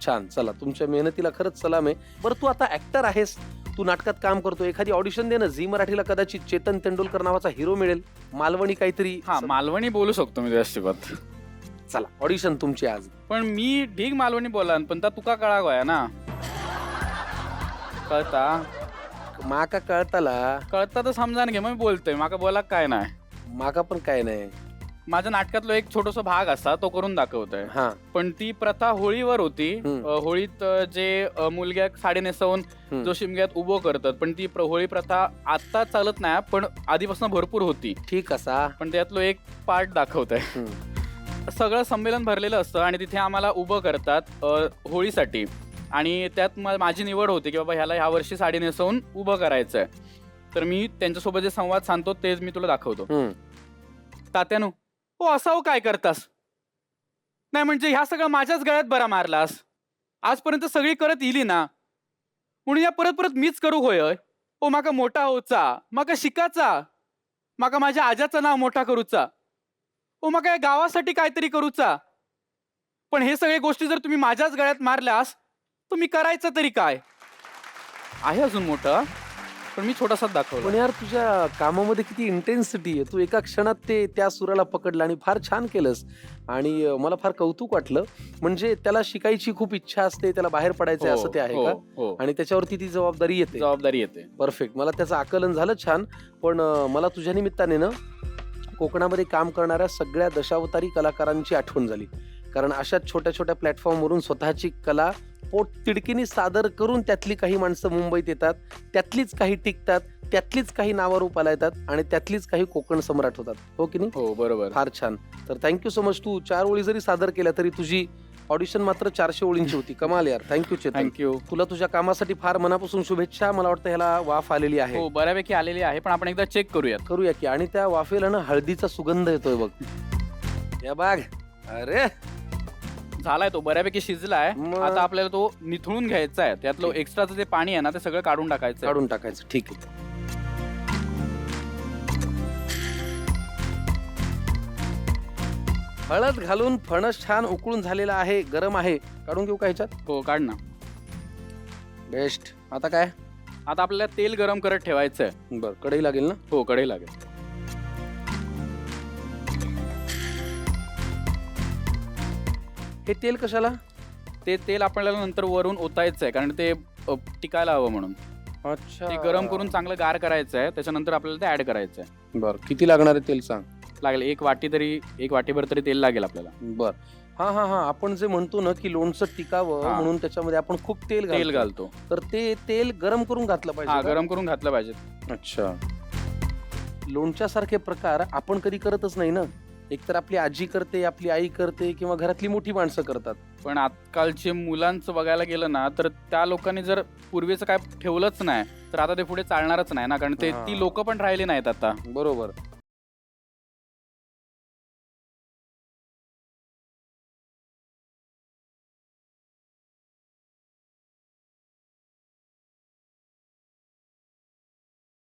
छान. चला, तुमच्या मेहनतीला खरंच सलाम आहे. बरं, तू आता ऍक्टर आहेस, तू नाटकात काम करतो, एखादी ऑडिशन दे ना. झी मराठीला कदाचित चेतन तेंडुलकर नावाचा हिरो मिळेल, मालवणी काहीतरी. हा, मालवणी बोलू शकतो मी त्याच्यासोबत. चला, ऑडिशन तुमची आज. पण मी ठीक मालवणी बोलान, पण तुका कळा गोया ना. कळता माका कळताला. कळता तर समजा घे, मग बोलतोय माका बोला काय नाही. माका पण काय नाही. माझ्या नाटकातलो एक छोटासा भाग असा तो करून दाखवतोय. हा, पण ती प्रथा होळीवर होती. होळीत जे मुलग्या साडी नेसवून जो शिमग्यात उभं करतात, पण ती होळी प्रथा आता चालत नाही, पण आधीपासून भरपूर होती. ठीक असा. पण त्यातलो एक पार्ट दाखवतोय. सगळं संमेलन भरलेलं असतं आणि तिथे आम्हाला उभं करतात होळीसाठी. आणि त्यात माझी निवड होती की बाबा ह्याला ह्या वर्षी साडी नेसवून उभं करायचंय. तर मी त्यांच्यासोबत जे संवाद सांगतो तेच मी तुला दाखवतो. तात्यानो, हो असावं काय करतास? नाही म्हणजे ह्या सगळं माझ्याच गळ्यात बरा मारलास. आजपर्यंत सगळी करत येली ना, म्हणून या परत परत मीच करू होय? ओ माका मोठा होचा, माका शिकाचा, माका माझ्या आजाचं नाव मोठा करूचा, ओ माका या गावासाठी काहीतरी करूचा. पण हे सगळे गोष्टी जर तुम्ही माझ्याच गळ्यात मारल्यास तर मी करायचं तरी काय? आहे अजून मोठं, पण मी छोटासाच दाखवलं. पण यार, तुझ्या कामामध्ये किती इंटेन्सिटी आहे. तू एका क्षणात त्या सुराला पकडलं आणि फार छान केलंस. आणि मला फार कौतुक वाटलं. म्हणजे त्याला शिकायची खूप इच्छा असते, त्याला बाहेर पडायचंय असं ते आहे का? आणि त्याच्यावरती ती जबाबदारी येते. परफेक्ट. मला त्याचं आकलन झालं छान. पण मला तुझ्या निमित्ताने ना कोकणामध्ये काम करणाऱ्या सगळ्या दशावतारी कलाकारांची आठवण झाली. कारण अशाच छोट्या छोट्या प्लॅटफॉर्मवरून स्वतःची कला पोट तिडकीने सादर करून त्यातली काही माणसं मुंबईत येतात, त्यातलीच काही टिकतात, त्यातलीच काही नावारूपाला येतात आणि त्यातलीच काही कोकण सम्राट होतात. हो की नाही? हो, बरोबर. फार छान. तर थँक्यू सो मच. तू 4 ओळी जरी सादर केल्या तरी तुझी ऑडिशन मात्र 400 ओळींची होती. कमाल यार. थँक्यू चेतन. थँक्यू. तुला तुझ्या कामासाठी फार मनापासून शुभेच्छा. मला वाटतं ह्याला वाफ आलेली आहे. हो, बऱ्यापैकी आलेली आहे, पण आपण एकदा चेक करूया की. आणि त्या वाफेला ना हळदीचा सुगंध येतोय बघ. या बाग. अरे झालाय, तो बऱ्यापैकी शिजलाय. आता आपल्याला तो निथळून घ्यायचा आहे. त्यातलं एक्स्ट्राचं जे पाणी आहे ना ते सगळं काढून टाकायचं. ठीक आहे. हळद घालून फणस छान उकळून झालेला आहे, गरम आहे. काढून घेऊ का ह्याच्यात? हो, काढ ना. बेस्ट. आता काय? आता आपल्याला तेल गरम करत ठेवायचंय. बरं, कढई लागेल ना? हो, कढई लागेल. हे तेल कशाला? ते तेल आपल्याला नंतर वरून ओतायचंय, कारण ते टिकायला हवं म्हणून. अच्छा. ते गरम करून चांगलं गार करायचंय, त्याच्यानंतर आपल्याला ते ऍड करायचंय. बरं, किती लागणार आहे तेल सांग? लागेल एक वाटीभर तरी तेल लागेल आपल्याला. बरं. हा, आपण जे म्हणतो ना की लोणचं टिकावं म्हणून त्याच्यामध्ये आपण खूप तेल घालतो. तर ते तेल गरम करून घातलं पाहिजे. हा, गरम करून घातलं पाहिजे. अच्छा. लोणच्यासारखे प्रकार आपण कधी करतच नाही ना. एकतर आपली आजी करते, आपली आई करते, किंवा घरातली मोठी माणसं करतात. पण आजकालचे मुलांचं बघायला गेलं ना तर त्या लोकांनी जर पूर्वीचं काय ठेवलंच नाही तर आता ते पुढे चालणारच नाही ना, कारण ती लोक पण राहिली नाहीत आता. बरोबर.